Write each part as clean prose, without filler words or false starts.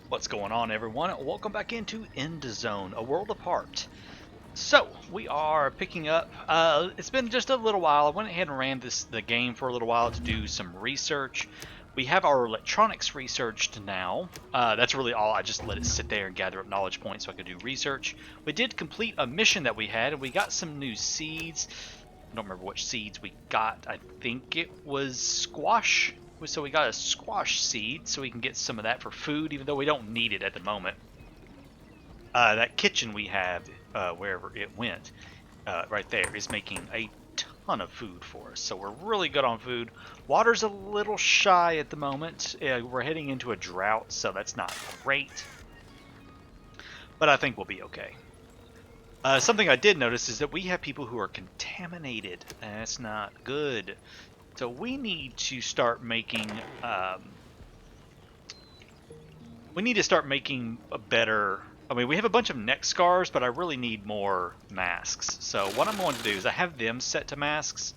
What's going on, everyone? Welcome back into EndZone, a world apart. So, we are picking up, it's been just a little while. I went ahead and ran the game for a little while to do some research. We have our electronics researched now. That's really all. I just let it sit there and gather up knowledge points so I could do research. We did complete a mission that we had, and we got some new seeds. I don't remember which seeds we got. I think it was squash. So we got a squash seed, so we can get some of that for food, even though we don't need it at the moment. That kitchen we have, wherever it went, right there, is making a ton of food for us. So we're really good on food. Water's a little shy at the moment. We're heading into a drought, so that's not great. But I think we'll be okay. Something I did notice is that we have people who are contaminated. That's not good. So we need to start making a better. I mean, we have a bunch of neck scars, but I really need more masks. So what I'm going to do is I have them set to masks.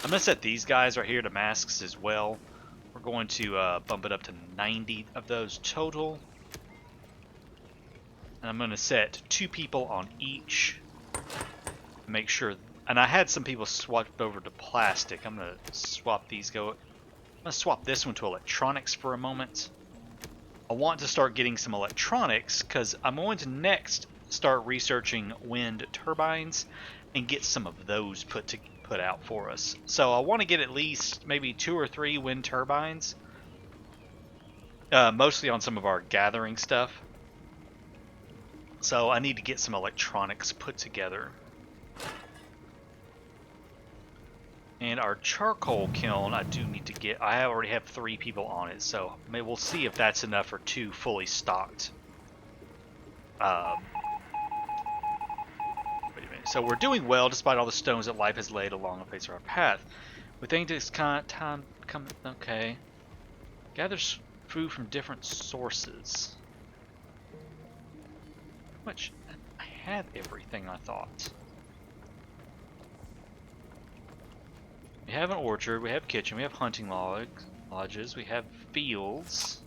I'm going to set these guys right here to masks as well. We're going to bump it up to 90 of those total. And I'm going to set 2 people on each. Make sure. And I had some people swapped over to plastic. I'm going to swap these. I'm going to swap this one to electronics for a moment. I want to start getting some electronics because I'm going to next start researching wind turbines and get some of those put out for us. So I want to get at least maybe 2 or 3 wind turbines, mostly on some of our gathering stuff. So I need to get some electronics put together. And our charcoal kiln, I do need to get. I already have 3 people on it, so maybe we'll see if that's enough for 2 fully stocked. Wait a minute. So we're doing well despite all the stones that life has laid along the face of our path. We think it's kind of time coming. Okay. Gathers food from different sources. Much. I had everything I thought. We have an orchard, we have kitchen, we have hunting lodges, we have fields.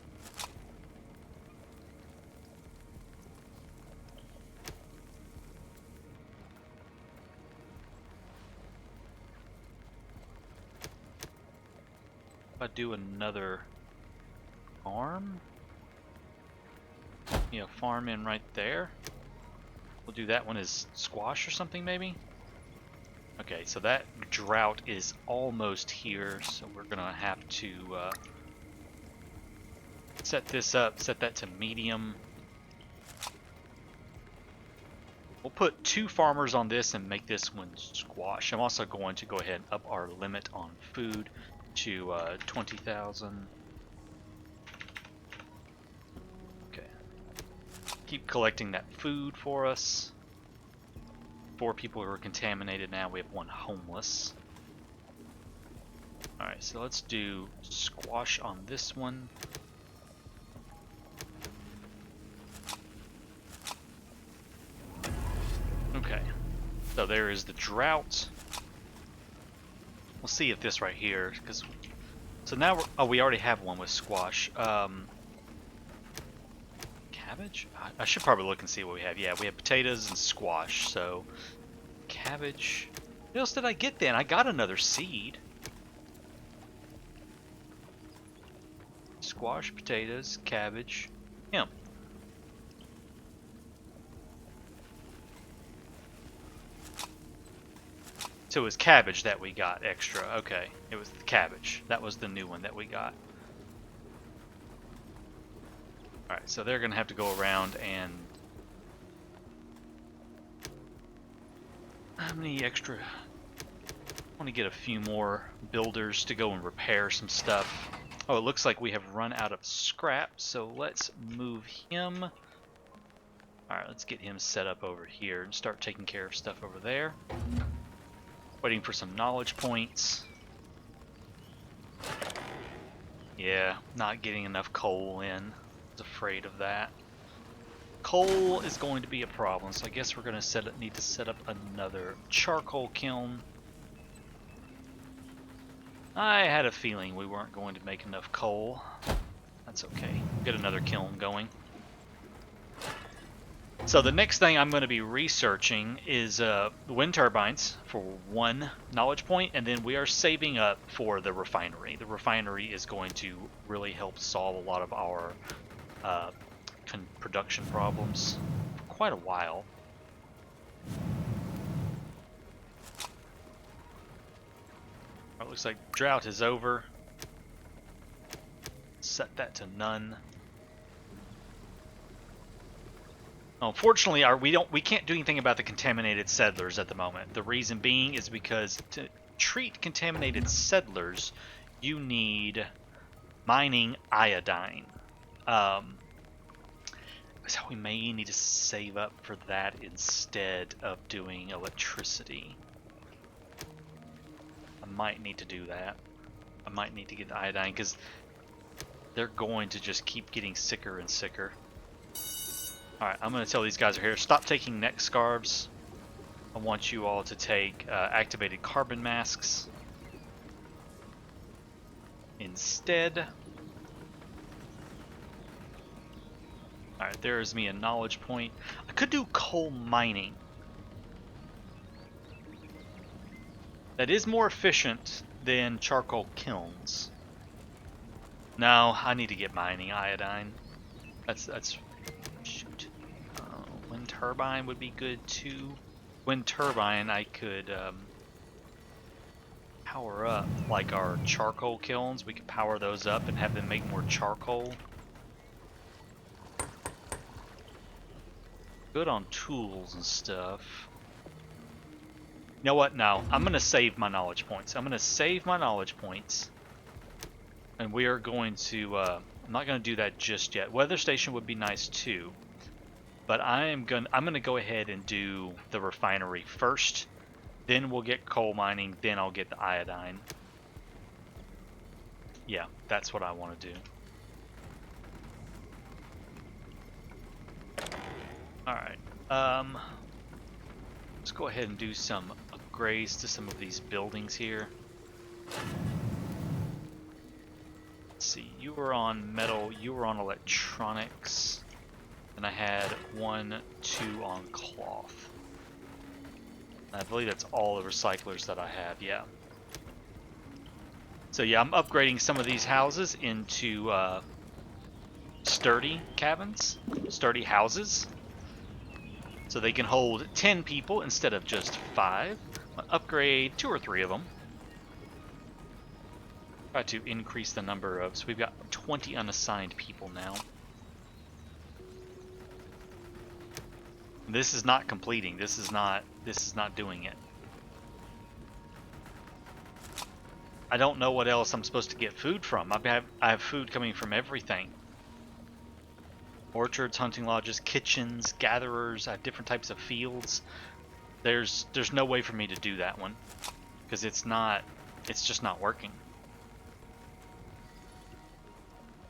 If I do another farm, farm in right there. We'll do that one as squash or something maybe. Okay, so that drought is almost here, so we're gonna have to set this up, set that to medium. We'll put 2 farmers on this and make this one squash. I'm also going to go ahead and up our limit on food to 20,000. Okay. Keep collecting that food for us. 4 people who are contaminated now. We have 1 homeless. Alright, so let's do squash on this one. Okay, so there is the drought. We'll see if this right here, because so now we already have one with squash. Cabbage? I should probably look and see what we have. Yeah, we have potatoes and squash, so cabbage. What else did I get then? I got another seed. Squash, potatoes, cabbage, hemp. So it was cabbage that we got extra. Okay, it was the cabbage. That was the new one that we got. Alright, so they're going to have to go around and... How many extra... I want to get a few more builders to go and repair some stuff. Oh, it looks like we have run out of scrap, so let's move him. Alright, let's get him set up over here and start taking care of stuff over there. Waiting for some knowledge points. Yeah, not getting enough coal in. I was afraid of that. Coal is going to be a problem, so I guess we're going to need to set up another charcoal kiln. I had a feeling we weren't going to make enough coal. That's okay. Get another kiln going. So the next thing I'm going to be researching is wind turbines for 1 knowledge point, and then we are saving up for the refinery. The refinery is going to really help solve a lot of our production problems for quite a while. It looks like drought is over. Set that to none. Unfortunately, we can't do anything about the contaminated settlers at the moment. The reason being is because to treat contaminated settlers, you need mining iodine. So we may need to save up for that instead of doing electricity. I might need to do that. I might need to get the iodine because they're going to just keep getting sicker and sicker. Alright, I'm going to tell these guys are here. Stop taking neck scarves. I want you all to take activated carbon masks instead. Alright, there is me a knowledge point. I could do coal mining. That is more efficient than charcoal kilns. No, I need to get mining iodine. That's shoot. Wind turbine would be good too. Wind turbine, I could power up like our charcoal kilns. We could power those up and have them make more charcoal. Good on tools and stuff. You know what? No, I'm going to save my knowledge points. I'm going to save my knowledge points. And we are going to... I'm not going to do that just yet. Weather station would be nice too. But I'm going to go ahead and do the refinery first. Then we'll get coal mining. Then I'll get the iodine. Yeah, that's what I want to do. Alright. Let's go ahead and do some upgrades to some of these buildings here. Let's see, you were on metal, you were on electronics, and I had 1, 2 on cloth. And I believe that's all the recyclers that I have, yeah. So yeah, I'm upgrading some of these houses into sturdy cabins, sturdy houses. So they can hold 10 people instead of just 5. I'll upgrade 2 or 3 of them. Try to increase the number of, so we've got 20 unassigned people now. This is not completing. This is not doing it. I don't know what else I'm supposed to get food from. I have food coming from everything. Orchards, hunting lodges, kitchens, gatherers. I have different types of fields. There's no way for me to do that one because it's just not working.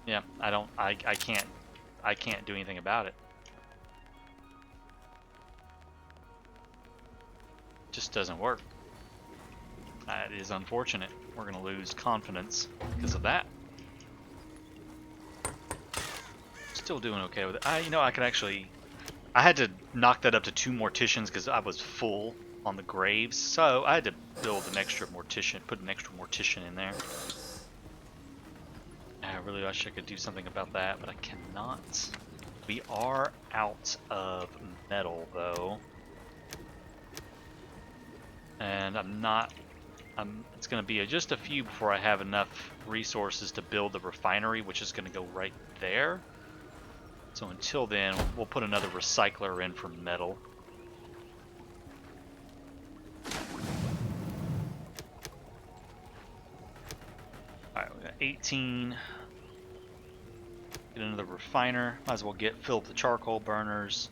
Yeah, I can't do anything about it. Just doesn't work. That is unfortunate. We're gonna lose confidence because of that. Still doing okay with it. You know, I could actually... I had to knock that up to 2 morticians because I was full on the graves. So I had to build an extra mortician, put an extra mortician in there. I really wish I could do something about that, but I cannot. We are out of metal though. And it's going to be just a few before I have enough resources to build the refinery, which is going to go right there. So until then, we'll put another recycler in for metal. Alright, we got 18. Get another refiner. Might as well fill up the charcoal burners.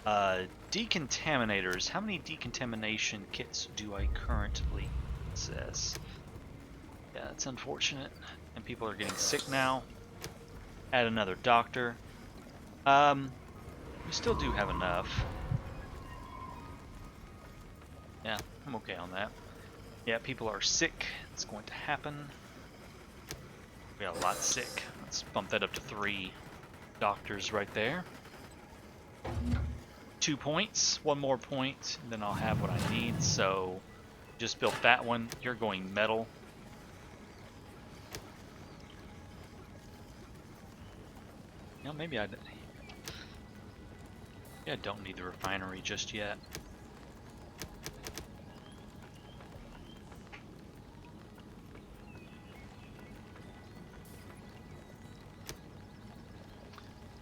Decontaminators. How many decontamination kits do I currently possess? Yeah, that's unfortunate. And people are getting sick now. Add another doctor. We still do have enough. Yeah, I'm okay on that. Yeah, people are sick. It's going to happen. We got a lot sick. Let's bump that up to 3 doctors right there. 2 points. 1 more point, and then I'll have what I need. So, just built that one. You're going metal. No, maybe I don't need the refinery just yet.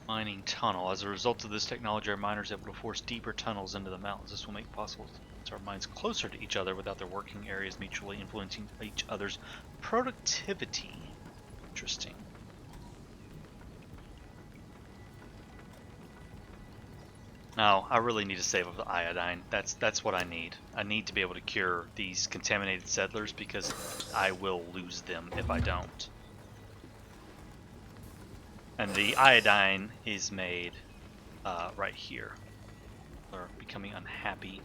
Mining tunnel. As a result of this technology, our miners are able to force deeper tunnels into the mountains. This will make possible to our mines closer to each other without their working areas mutually influencing each other's productivity. Interesting. No, I really need to save up the iodine. That's what I need. I need to be able to cure these contaminated settlers because I will lose them if I don't. And the iodine is made right here. They're becoming unhappy.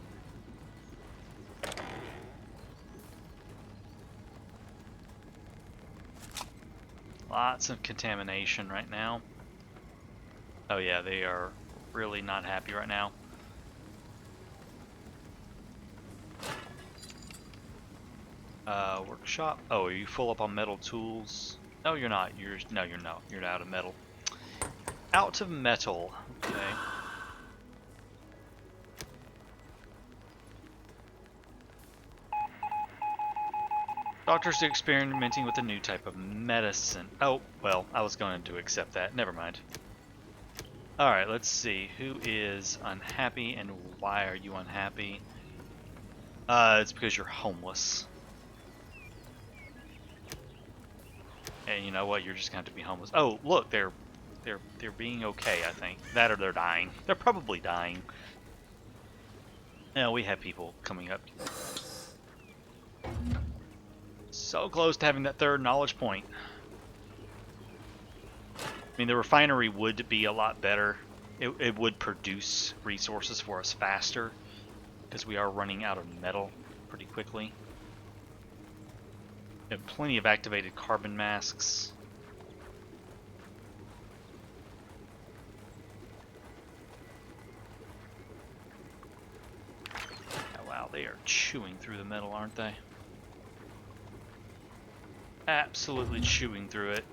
Lots of contamination right now. Oh yeah, they are really not happy right now. Workshop. Oh, are you full up on metal tools? No, you're not. You're not. You're out of metal. Out of metal. Okay. Doctors are experimenting with a new type of medicine. Oh, well, I was going to accept that. Never mind. Alright, let's see. Who is unhappy and why are you unhappy? It's because you're homeless. And you know what? You're just going to have to be homeless. Oh, look, they're being okay, I think. That or they're dying. They're probably dying. Yeah, we have people coming up. So close to having that third knowledge point. I mean, the refinery would be a lot better. It would produce resources for us faster because we are running out of metal pretty quickly. We have plenty of activated carbon masks. Oh, wow, they are chewing through the metal, aren't they? Absolutely chewing through it.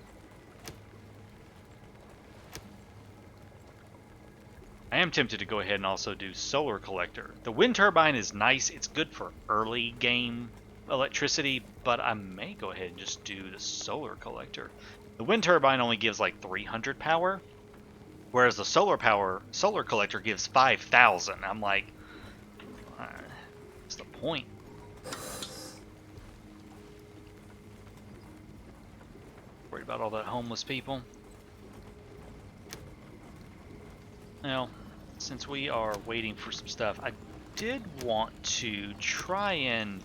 I am tempted to go ahead and also do solar collector. The wind turbine is nice. It's good for early game electricity, but I may go ahead and just do the solar collector. The wind turbine only gives like 300 power, whereas the solar collector gives 5,000. I'm like, what's the point? Worried about all that homeless people. Now, since we are waiting for some stuff, I did want to try and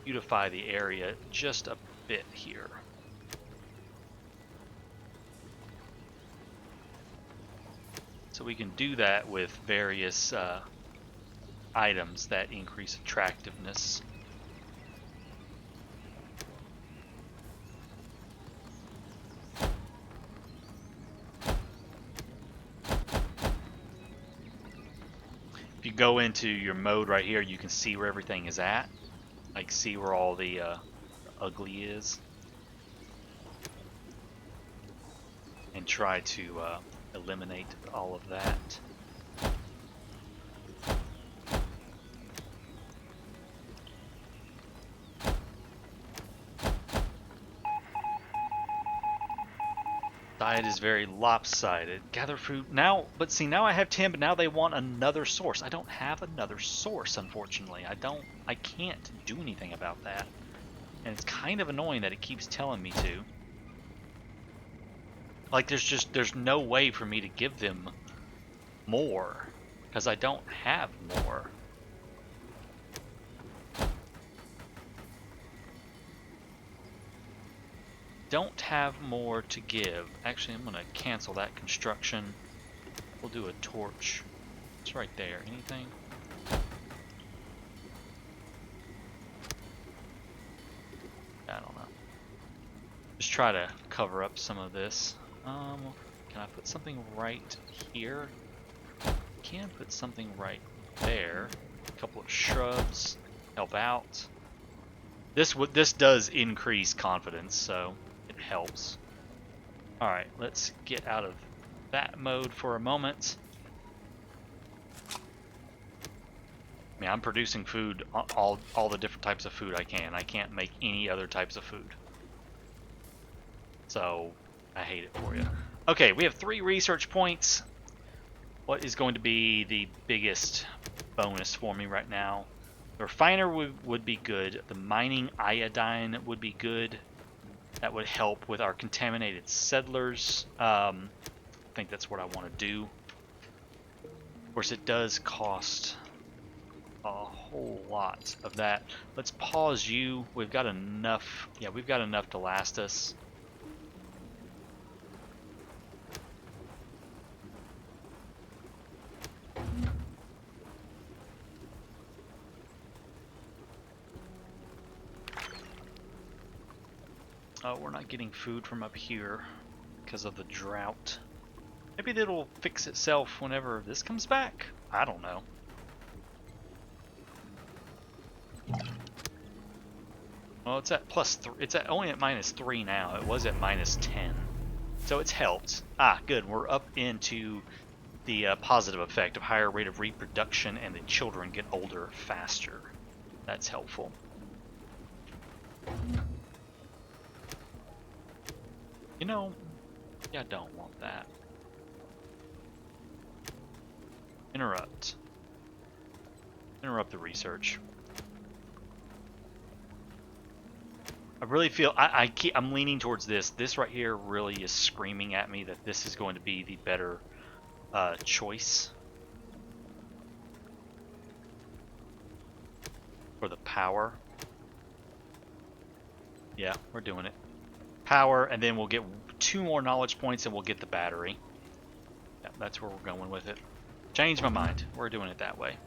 beautify the area just a bit here. So we can do that with various items that increase attractiveness. If you go into your mode right here, you can see where everything is at. Like, see where all the ugly is. And try to eliminate all of that. Diet is very lopsided. Gather fruit now, but see, now I have 10, but now they want another source. I don't have another source, unfortunately. I can't do anything about that. And it's kind of annoying that it keeps telling me to. Like, there's no way for me to give them more, because I don't have more. Don't have more to give. Actually, I'm going to cancel that construction. We'll do a torch. It's right there. Anything? I don't know. Just try to cover up some of this. Can I put something right here? Can put something right there. A couple of shrubs help out. This does increase confidence, so it helps. All right, let's get out of that mode for a moment. I mean, I'm producing food, all the different types of food I can. I can't make any other types of food. So, I hate it for you. Okay, we have 3 research points. What is going to be the biggest bonus for me right now? The refiner would be good. The mining iodine would be good. That would help with our contaminated settlers. I think that's what I want to do. Of course, it does cost a whole lot of that. Let's pause you. We've got enough. Yeah, we've got enough to last us. Oh, we're not getting food from up here because of the drought. Maybe it'll fix itself whenever this comes back. I don't know. Well, it's at +3. It's only at -3 now. It was at -10, so it's helped. Ah, good. We're up into the positive effect of higher rate of reproduction, and the children get older faster. That's helpful. You know, yeah, I don't want that. Interrupt. Interrupt the research. I really feel I'm leaning towards this. This right here really is screaming at me that this is going to be the better choice for the power. Yeah, we're doing it. Power, and then we'll get 2 more knowledge points, and we'll get the battery. Yeah, that's where we're going with it. Change my mind. We're doing it that way.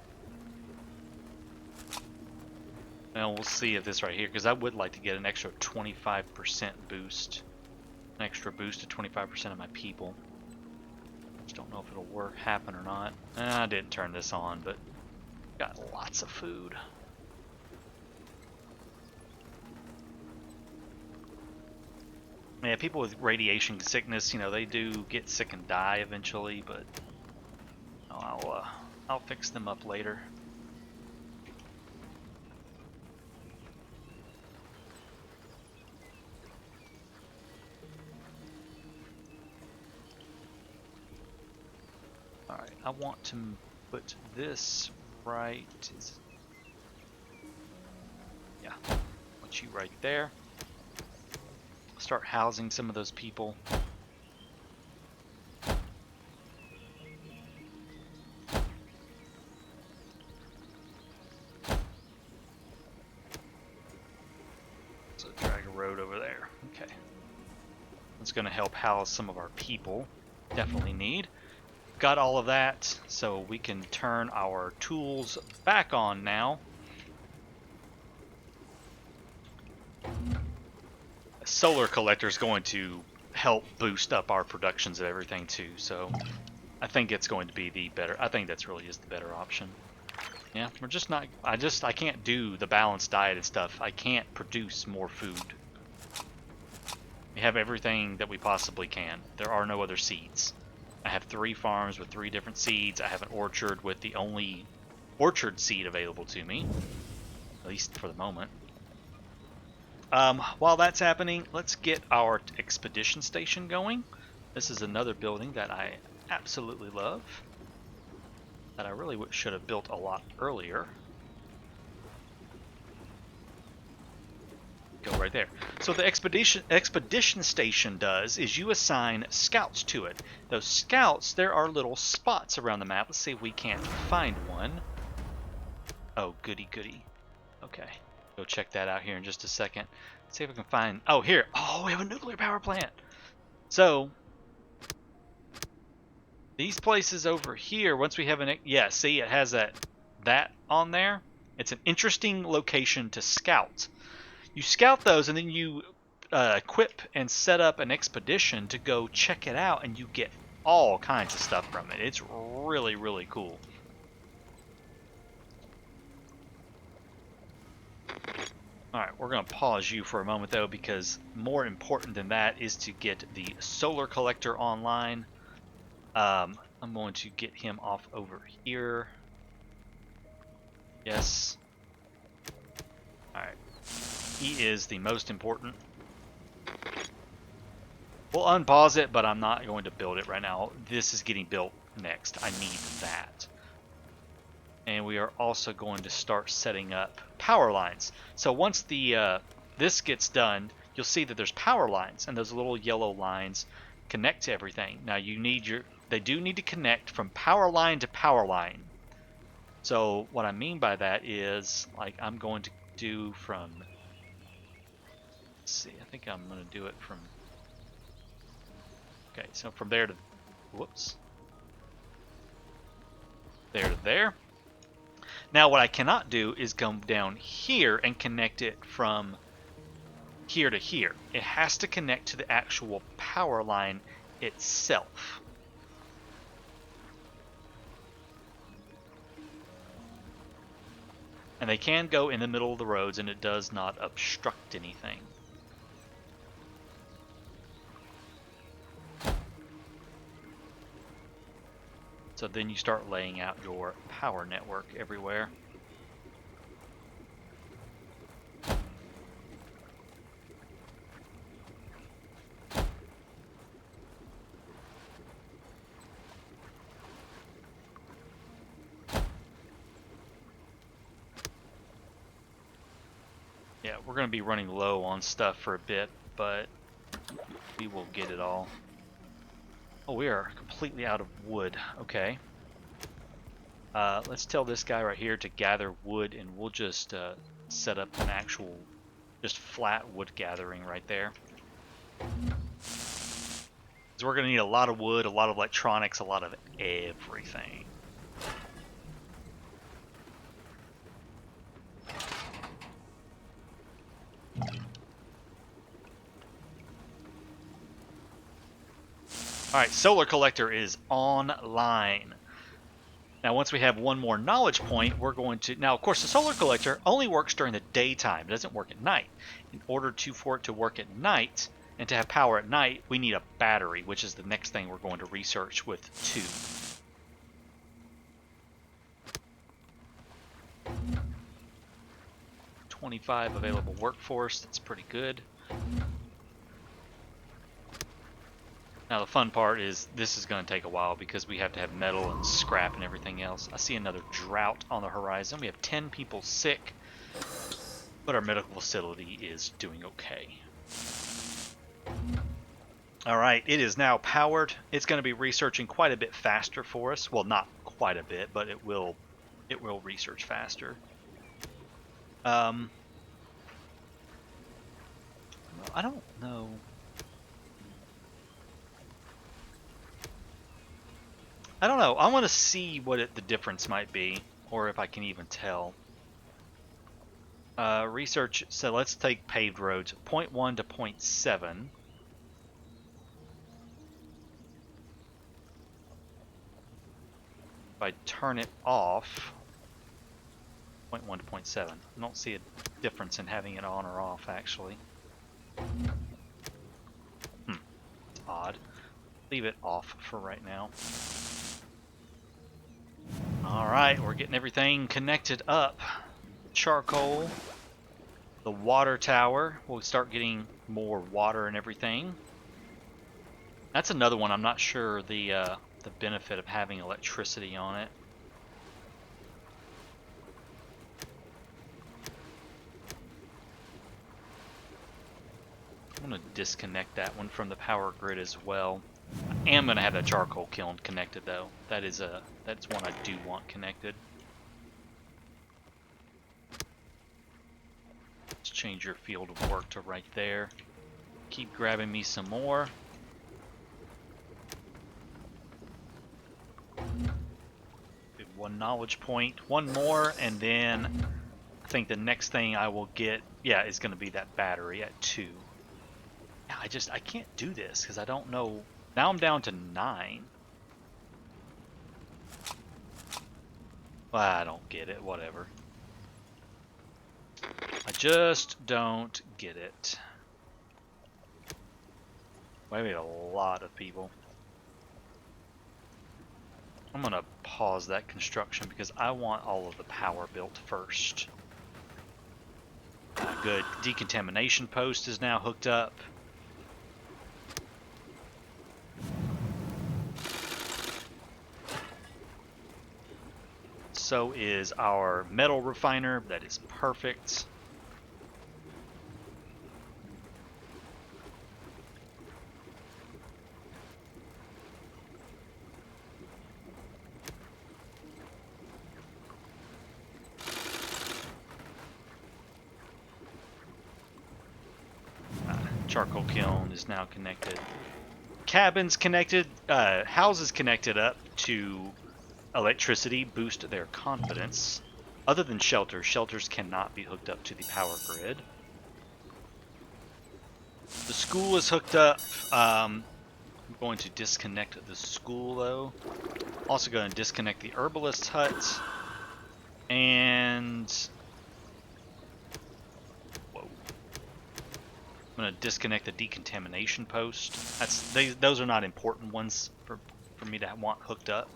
Well, we'll see if this right here, because I would like to get an extra 25% boost. An extra boost to 25% of my people. Just don't know if it'll happen or not. I didn't turn this on, but got lots of food. Yeah, people with radiation sickness, you know, they do get sick and die eventually, but I'll fix them up later. All right, I want to put this right. Yeah, I want you right there. Start housing some of those people. So drag a road over there. Okay. That's going to help house some of our people. Definitely need. Got all of that, so we can turn our tools back on now. Solar collector is going to help boost up our productions of everything too, so I think it's going to be the better. I think that's really is the better option. Yeah, we're just not. I can't do the balanced diet and stuff. I can't produce more food. We have everything that we possibly can. There are no other seeds. I have 3 farms with 3 different seeds. I have an orchard with the only orchard seed available to me, at least for the moment. While that's happening, let's get our expedition station going. This is another building that I absolutely love, that I really should have built a lot earlier. Go right there. So the expedition station does is you assign scouts to it. Those scouts, there are little spots around the map. Let's see if we can't find one. Oh, goody goody. Okay. Go check that out here in just a second. See if we can find... Oh, here. Oh, we have a nuclear power plant. So, these places over here, once we have an... Yeah, see, it has that on there. It's an interesting location to scout. You scout those, and then you equip and set up an expedition to go check it out, and you get all kinds of stuff from it. It's really, really cool. Alright, we're going to pause you for a moment though, because more important than that is to get the solar collector online. I'm going to get him off over here. Yes. Alright. He is the most important. We'll unpause it, but I'm not going to build it right now. This is getting built next. I need that. And we are also going to start setting up power lines. So once the this gets done, you'll see that there's power lines, and those little yellow lines connect to everything. Now you need they do need to connect from power line to power line. So what I mean by that is, like, I'm going to do from, let's see, I think I'm going to do it from, okay, so from there to, whoops, there to there. Now what I cannot do is come down here and connect it from here to here. It has to connect to the actual power line itself. And they can go in the middle of the roads, and it does not obstruct anything. So then you start laying out your power network everywhere. Yeah, we're going to be running low on stuff for a bit, but we will get it all. Oh, we are completely out of wood. Okay. Let's tell this guy right here to gather wood, and we'll just set up an actual, just flat wood gathering right there. Because we're going to need a lot of wood, a lot of electronics, a lot of everything. Alright, solar collector is online. Now once we have one more knowledge point, we're going to... Now of course the solar collector only works during the daytime. It doesn't work at night. In order for it to work at night, and to have power at night, we need a battery, which is the next thing we're going to research with 2. 25 available workforce, that's pretty good. Now the fun part is this is going to take a while because we have to have metal and scrap and everything else. I see another drought on the horizon. We have 10 people sick, but our medical facility is doing okay. Alright, it is now powered. It's going to be researching quite a bit faster for us. Well, not quite a bit, but it will research faster. I don't know. I don't know. I want to see what the difference might be, or if I can even tell. Research, so let's take paved roads, 0.1 to 0.7. If I turn it off, 0.1 to 0.7. I don't see a difference in having it on or off, actually. It's odd. Leave it off for right now. Alright, we're getting everything connected up. Charcoal. The water tower. We'll start getting more water and everything. That's another one. I'm not sure the benefit of having electricity on it. I'm going to disconnect that one from the power grid as well. I am going to have that charcoal kiln connected though. That's one I do want connected. Let's change your field of work to right there. Keep grabbing me some more. Good, one knowledge point, one more, and then I think the next thing I will get, yeah, is going to be that battery at 2. Yeah, I can't do this because I don't know. Now I'm down to 9. Well, I don't get it. Whatever. I just don't get it. We made a lot of people. I'm going to pause that construction because I want all of the power built first. Good. Decontamination post is now hooked up. So is our metal refiner. That is perfect. Charcoal kiln is now connected. Cabins connected. Houses connected up to electricity boost their confidence. Other than shelters, shelters cannot be hooked up to the power grid. The school is hooked up. I'm going to disconnect the school though. Also going to disconnect the herbalist's hut. And I'm going to disconnect the decontamination post. Those are not important ones for me to want hooked up.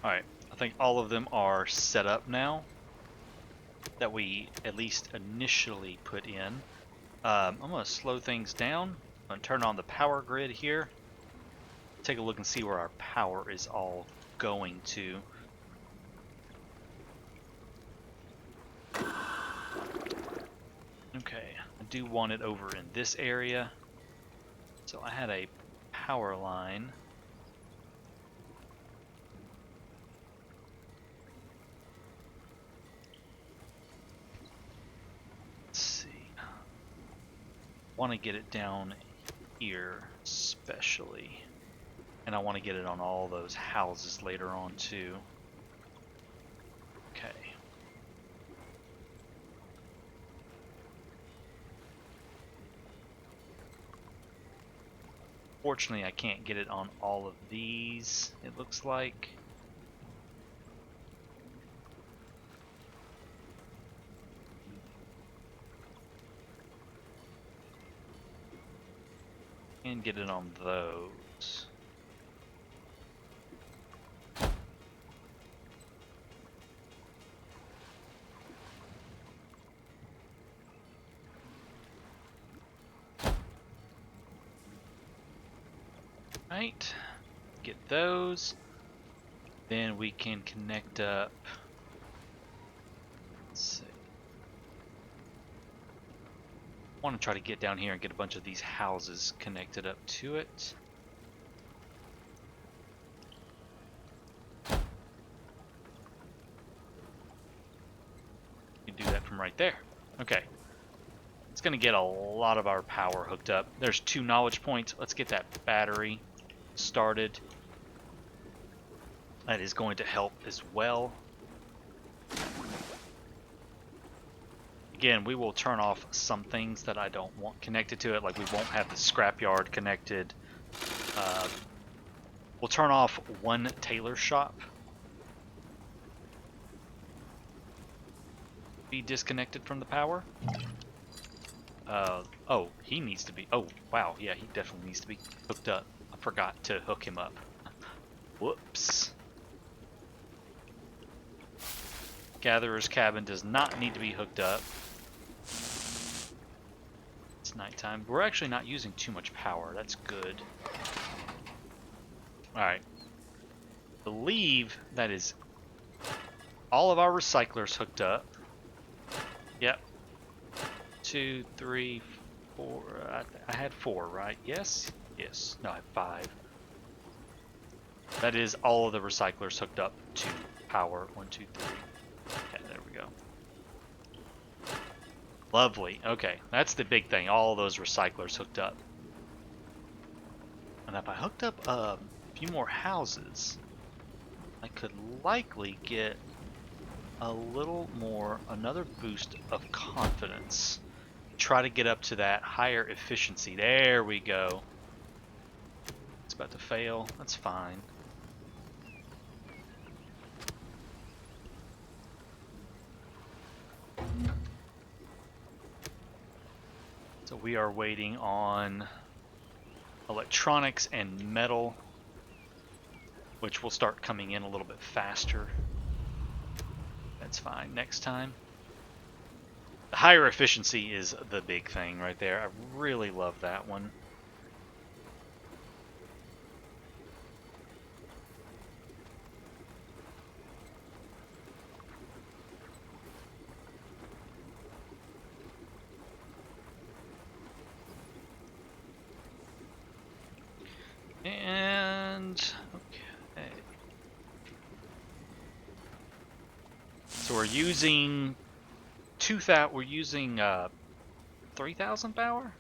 Alright, I think all of them are set up now that we at least initially put in. I'm going to slow things down. I'm going to turn on the power grid here. Take a look and see where our power is all going to. Okay, I do want it over in this area. So I had a power line. Let's see. Want to get it down here especially. And I want to get it on all those houses later on too. Okay. Fortunately, I can't get it on all of these, it looks like. And get it on those. Right, get those. Then we can connect up. Let's see. I want to try to get down here and get a bunch of these houses connected up to it. You can do that from right there. Okay. It's going to get a lot of our power hooked up. There's 2 knowledge points. Let's get that battery started. That is going to help as well. Again, we will turn off some things that I don't want connected to it, like we won't have the scrapyard connected. We'll turn off one tailor shop. Be disconnected from the power. Oh, he needs to be. Oh, wow, yeah, he definitely needs to be hooked up. I forgot to hook him up. Whoops. Gatherer's cabin does not need to be hooked up. It's nighttime. We're actually not using too much power. That's good. Alright. Believe that is all of our recyclers hooked up. Yep. 2, 3, 4. I had 4, right? Yes? Yes. No, I had 5. That is all of the recyclers hooked up to power. 1, 2, 3. Okay, there we go. Lovely. Okay, that's the big thing. All of those recyclers hooked up. And if I hooked up a few more houses, I could likely get a little more, another boost of confidence. Try to get up to that higher efficiency. There we go. It's about to fail. That's fine. So we are waiting on electronics and metal, which will start coming in a little bit faster. That's fine. Next time. The higher efficiency is the big thing right there. I really love that one. And okay. So we're using 2,000. We're using 3,000 power.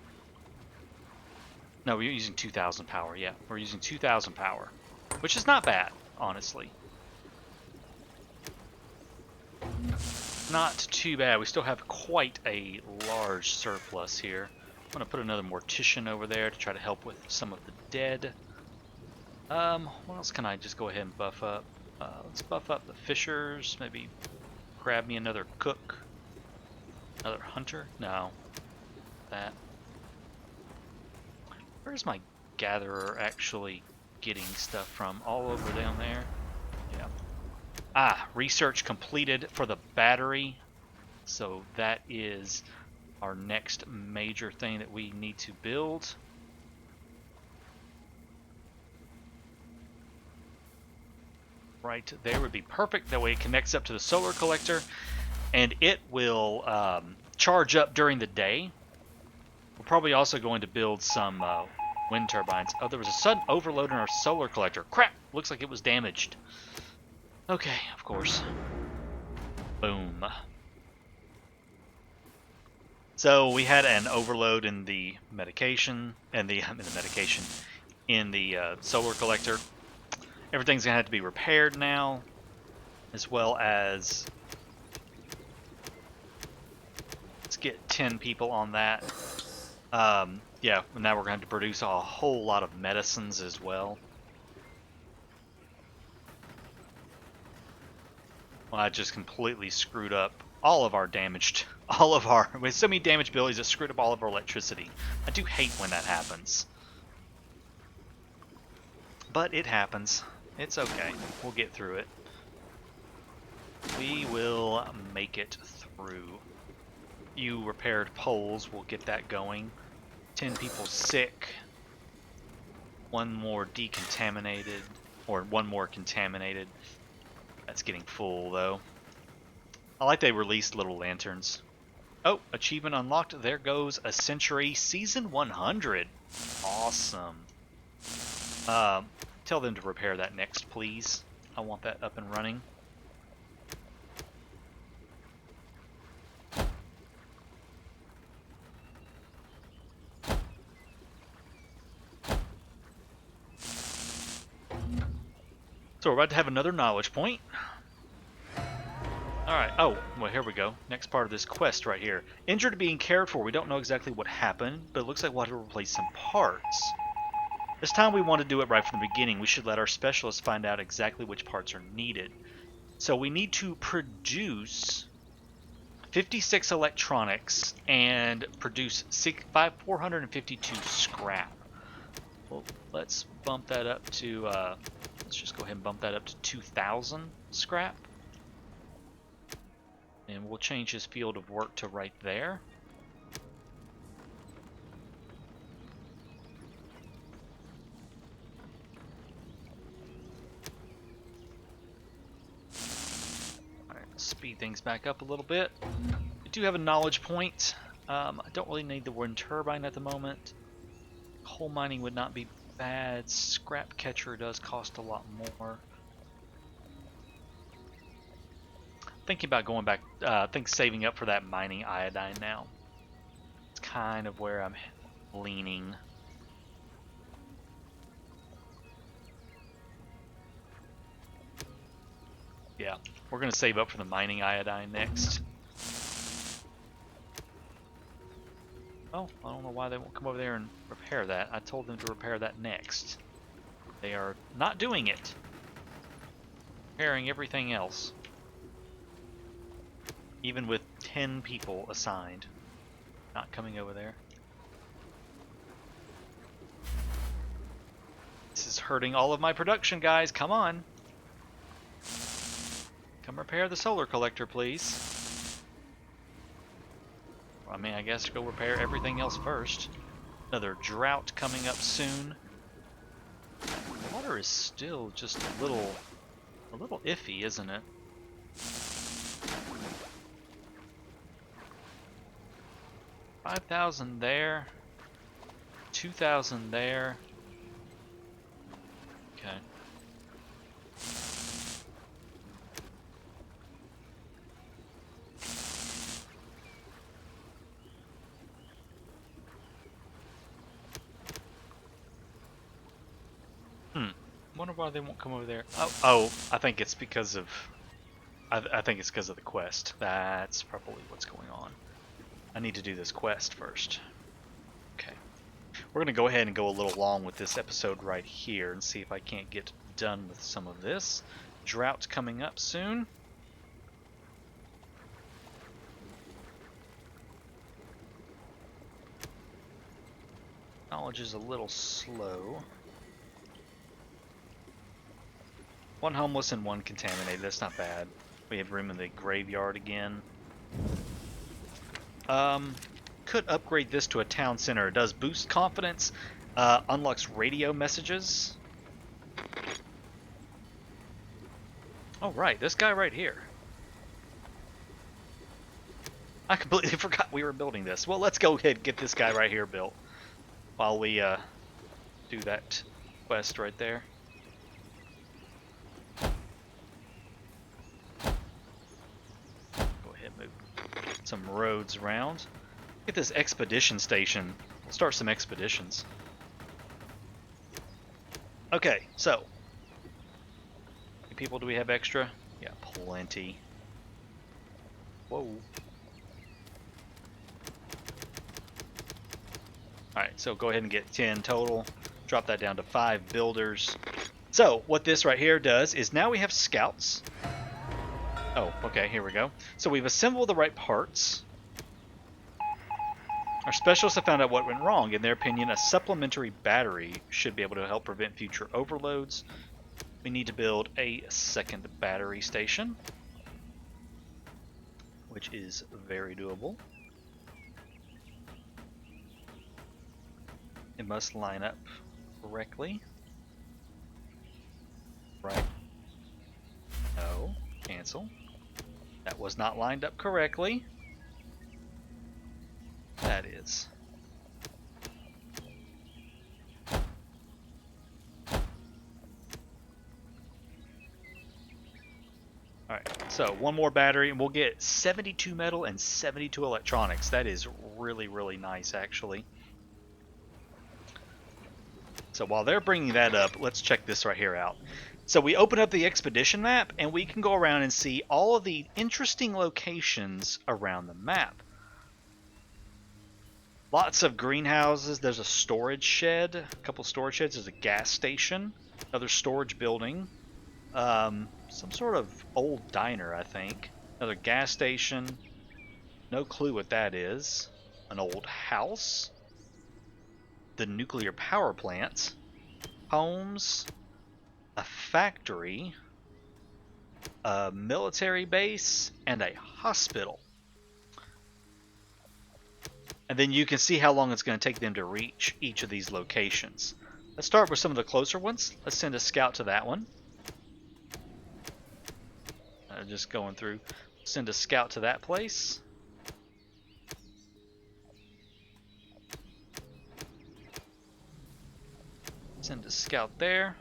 No, we're using 2,000 power. Yeah, we're using 2,000 power, which is not bad, honestly. Not too bad. We still have quite a large surplus here. I'm gonna put another mortician over there to try to help with some of the dead. What else can I just go ahead and buff up? Let's buff up the fishers. Maybe grab me another cook. Another hunter? No. That. Where's my gatherer actually getting stuff from? All over down there? Yeah. Ah, research completed for the battery. So that is our next major thing that we need to build. Right there would be perfect. That way it connects up to the solar collector, and it will charge up during the day. We're probably also going to build some wind turbines. Oh, there was a sudden overload in our solar collector. Crap! Looks like it was damaged. Okay, of course. Boom. So we had an overload in the medication, and in the solar collector. Everything's gonna have to be repaired now, as well as let's get 10 people on that. Yeah, now we're gonna have to produce a whole lot of medicines as well. Well, I just completely screwed up all of our damaged, we had so many damaged buildings that screwed up all of our electricity. I do hate when that happens. But it happens. It's okay. We'll get through it. We will make it through. You repaired poles. We'll get that going. 10 people sick. One more decontaminated. Or one more contaminated. That's getting full, though. I like they released little lanterns. Oh, achievement unlocked. There goes a century. Season 100. Awesome. Tell them to repair that next, please. I want that up and running. So we're about to have another knowledge point. Alright, oh, well here we go. Next part of this quest right here. Injured being cared for. We don't know exactly what happened, but it looks like we'll have to replace some parts. This time we want to do it right from the beginning. We should let our specialists find out exactly which parts are needed. So we need to produce 56 electronics and produce 452 scrap. Well, let's bump that up to, let's just go ahead and bump that up to 2,000 scrap. And we'll change his field of work to right there. Alright, speed things back up a little bit. We do have a knowledge point. I don't really need the wind turbine at the moment. Coal mining would not be bad. Scrap catcher does cost a lot more. Thinking about going back, I think saving up for that mining iodine now. It's kind of where I'm leaning. Yeah, we're going to save up for the mining iodine next. Oh, I don't know why they won't come over there and repair that. I told them to repair that next. They are not doing it. Repairing everything else. Even with 10 people assigned. Not coming over there. This is hurting all of my production, guys. Come on. Come repair the solar collector, please. I mean, I guess go repair everything else first. Another drought coming up soon. The water is still just a little iffy, isn't it? $5,000 there. 2,000 there. Okay. Wonder why they won't come over there. Oh, I think it's because of I think it's because of the quest. That's probably what's going on. I need to do this quest first. Okay. We're going to go ahead and go a little long with this episode right here and see if I can't get done with some of this. Drought coming up soon. Knowledge is a little slow. One homeless and one contaminated. That's not bad. We have room in the graveyard again. Could upgrade this to a town center. It does boost confidence. Unlocks radio messages. Oh, right. This guy right here. I completely forgot we were building this. Well, let's go ahead and get this guy right here built. While we do that quest right there. Some roads around. Get this expedition station. We'll start some expeditions. Okay, so. How many people do we have extra? Yeah, plenty. Whoa. Alright, so go ahead and get 10 total. Drop that down to 5 builders. So, what this right here does is now we have scouts. Oh, okay, here we go. So we've assembled the right parts. Our specialists have found out what went wrong. In their opinion, a supplementary battery should be able to help prevent future overloads. We need to build a second battery station, which is very doable. It must line up correctly. Right. No. Cancel. That was not lined up correctly. That is. Alright, so one more battery and we'll get 72 metal and 72 electronics. That is really, really nice, actually. So while they're bringing that up, let's check this right here out. So we open up the expedition map and we can go around and see all of the interesting locations around the map. Lots of greenhouses. There's a storage shed, a couple storage sheds. There's a gas station, another storage building, some sort of old diner, I think. Another gas station. No clue what that is. An old house. The nuclear power plant. Homes. A factory, a military base, and a hospital. And then you can see how long it's going to take them to reach each of these locations. Let's start with some of the closer ones. Let's send a scout to that one. Just going through. Send a scout to that place. Send a scout there.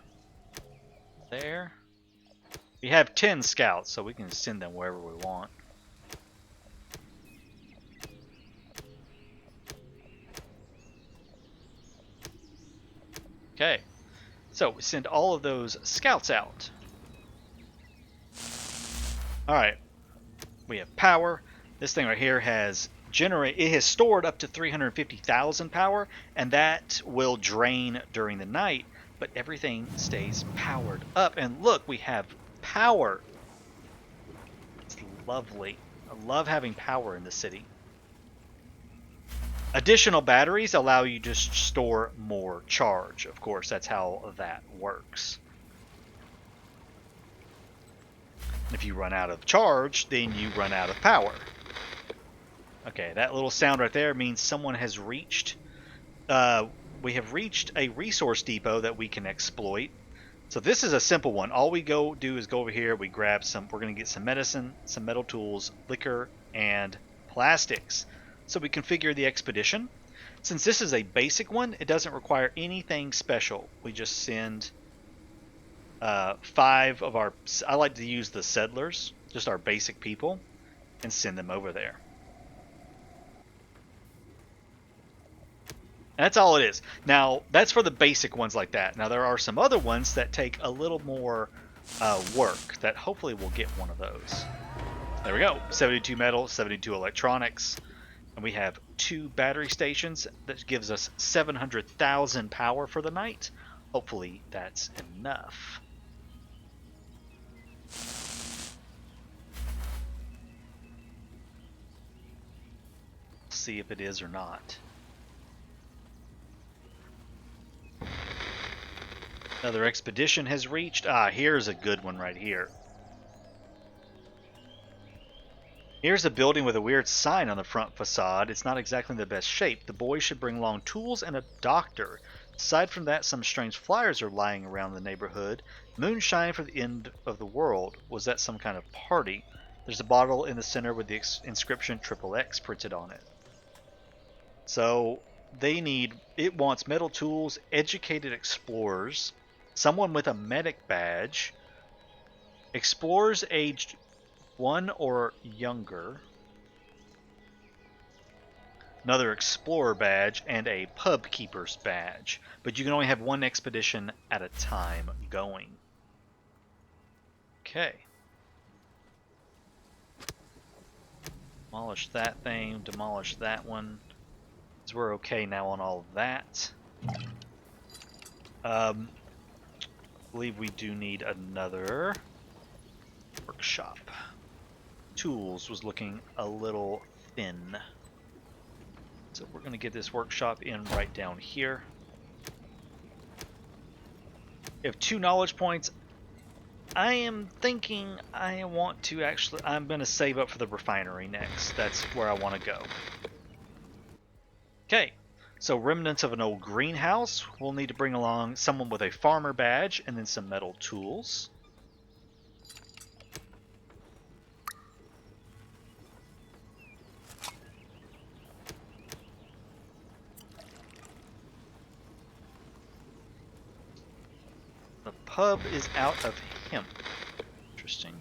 There. We have 10 scouts, so we can send them wherever we want. Okay, so we send all of those scouts out. Alright, we have power. This thing right here has it has stored up to 350,000 power, and that will drain during the night, but everything stays powered up. And look, we have power. It's lovely. I love having power in the city. Additional batteries allow you to store more charge. Of course, that's how that works. If you run out of charge, then you run out of power. Okay, that little sound right there means someone has reached... we have reached a resource depot that we can exploit. So this is a simple one. All we do is go over here, we grab some... We're going to get some medicine, some metal tools, liquor, and plastics. So we configure the expedition. Since this is a basic one, it doesn't require anything special. We just send 5 of our... I like to use the settlers, just our basic people, and send them over there. That's all it is. Now, that's for the basic ones like that. Now, there are some other ones that take a little more work that hopefully we'll get one of those. There we go. 72 metal, 72 electronics. And we have 2 battery stations. That gives us 700,000 power for the night. Hopefully that's enough. See if it is or not. Another expedition has reached. Here's a good one right here. Here's a building with a weird sign on the front facade. It's not exactly in the best shape. The boys should bring along tools and a doctor. Aside from that, some strange flyers are lying around the neighborhood. Moonshine for the end of the world. Was that some kind of party? There's a bottle in the center with the inscription XXX printed on it. So it wants metal tools, educated explorers, someone with a medic badge, explorers aged 1 or younger, another explorer badge, and a pub keeper's badge. But you can only have 1 expedition at a time going. Okay. Demolish that thing, demolish that one. So we're okay now on all of that. I believe we do need another workshop. Tools was looking a little thin. So we're going to get this workshop in right down here. We have 2 knowledge points. I am thinking I'm going to save up for the refinery next. That's where I want to go. Okay, so remnants of an old greenhouse. We'll need to bring along someone with a farmer badge and then some metal tools. The pub is out of hemp. Interesting.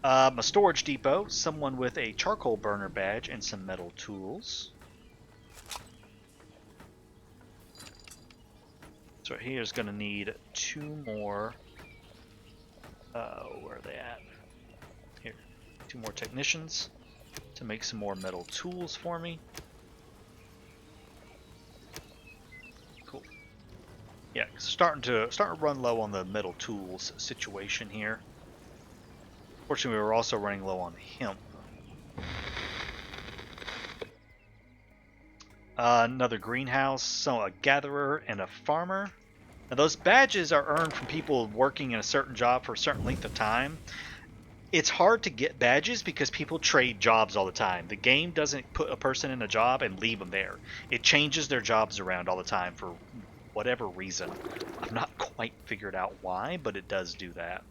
A storage depot, someone with a charcoal burner badge and some metal tools. So here's going to need 2 more. Where are they at? Here, 2 more technicians to make some more metal tools for me. Cool. Yeah, starting to run low on the metal tools situation here. Fortunately, we were also running low on hemp. Another greenhouse, so a gatherer and a farmer. Now those badges are earned from people working in a certain job for a certain length of time. It's hard to get badges because people trade jobs all the time. The game doesn't put a person in a job and leave them there. It changes their jobs around all the time for whatever reason. I've not quite figured out why, but it does do that.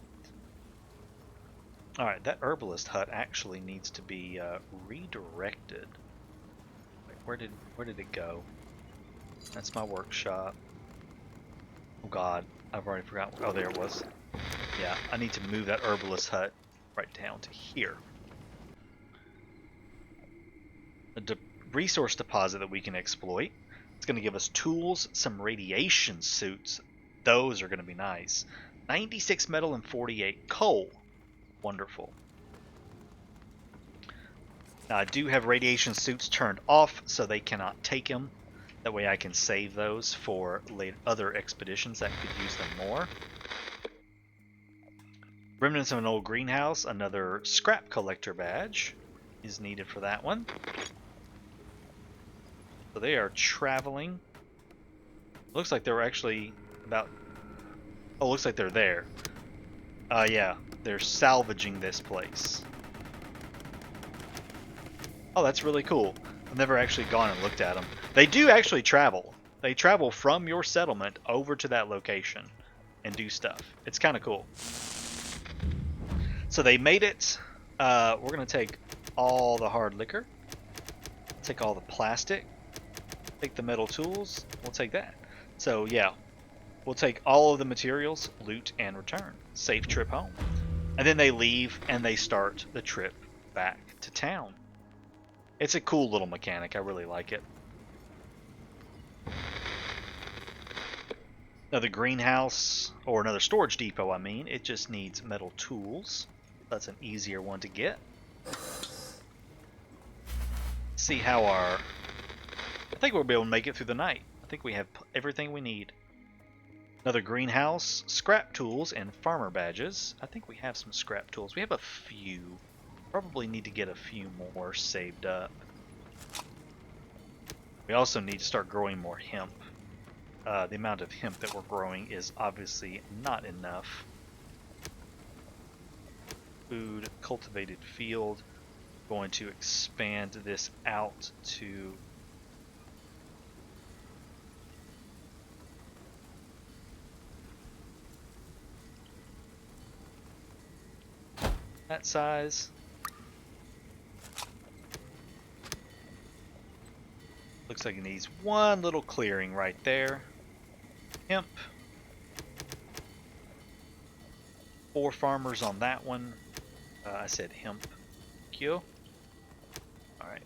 Alright, that herbalist hut actually needs to be redirected. Wait, where did it go? That's my workshop. Oh god, I've already forgotten. Oh, there it was. Yeah, I need to move that herbalist hut right down to here. A resource deposit that we can exploit. It's going to give us tools, some radiation suits. Those are going to be nice. 96 metal and 48 coal. Wonderful. Now, I do have radiation suits turned off, so they cannot take them. That way I can save those for other expeditions that could use them more. Remnants of an old greenhouse. Another scrap collector badge is needed for that one. So they are traveling. Looks like they're actually about... Oh, looks like they're there. Yeah, they're salvaging this place. Oh, that's really cool. I've never actually gone and looked at them. They do actually travel. They travel from your settlement over to that location and do stuff. It's kind of cool. So they made it. We're going to take all the hard liquor. Take all the plastic. Take the metal tools. We'll take that. So, yeah. We'll take all of the materials, loot, and return. Safe trip home. And then they leave and they start the trip back to town. It's a cool little mechanic. I really like it. Another greenhouse, or another storage depot, I mean. It just needs metal tools. That's an easier one to get. See how our... I think we'll be able to make it through the night. I think we have everything we need. Another greenhouse, scrap tools, and farmer badges. I think we have some scrap tools. We have a few. Probably need to get a few more saved up. We also need to start growing more hemp. The amount of hemp that we're growing is obviously not enough. Food, cultivated field. Going to expand this out to... that size. Looks like it needs one little clearing right there. Hemp. 4 farmers on that one. I said hemp. Thank you. Alright.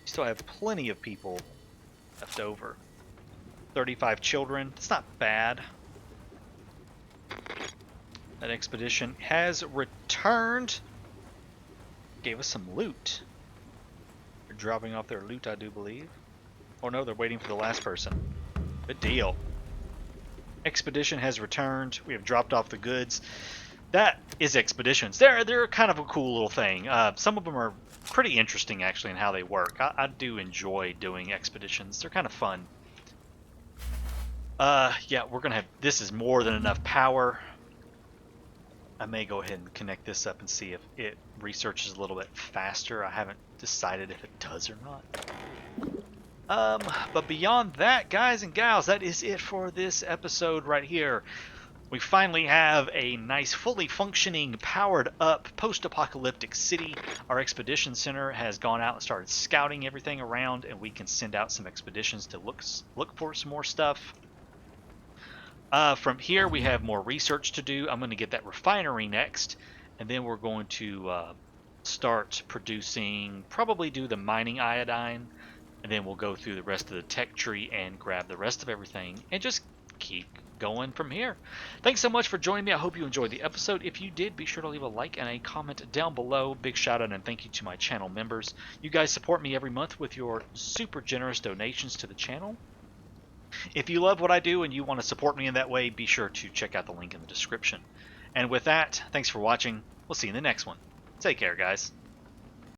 Still have plenty of people left over. 35 children. It's not bad. That expedition has returned. Gave us some loot. They're dropping off their loot, I do believe. Oh no, they're waiting for the last person. Good deal. Expedition has returned. We have dropped off the goods. That is expeditions. They're kind of a cool little thing. Some of them are pretty interesting actually in how they work. I do enjoy doing expeditions. They're kind of fun. Yeah, we're gonna have... This is more than enough power. I may go ahead and connect this up and see if it researches a little bit faster. I haven't decided if it does or not. But beyond that, guys and gals, that is it for this episode right here. We finally have a nice, fully functioning, powered up, post-apocalyptic city. Our expedition center has gone out and started scouting everything around, and we can send out some expeditions to look for some more stuff. From here, we have more research to do. I'm going to get that refinery next, and then we're going to start producing, probably do the mining iodine, and then we'll go through the rest of the tech tree and grab the rest of everything, and just keep going from here. Thanks so much for joining me. I hope you enjoyed the episode. If you did, be sure to leave a like and a comment down below. Big shout out and thank you to my channel members. You guys support me every month with your super generous donations to the channel. If you love what I do and you want to support me in that way, be sure to check out the link in the description. And with that, thanks for watching. We'll see you in the next one. Take care, guys.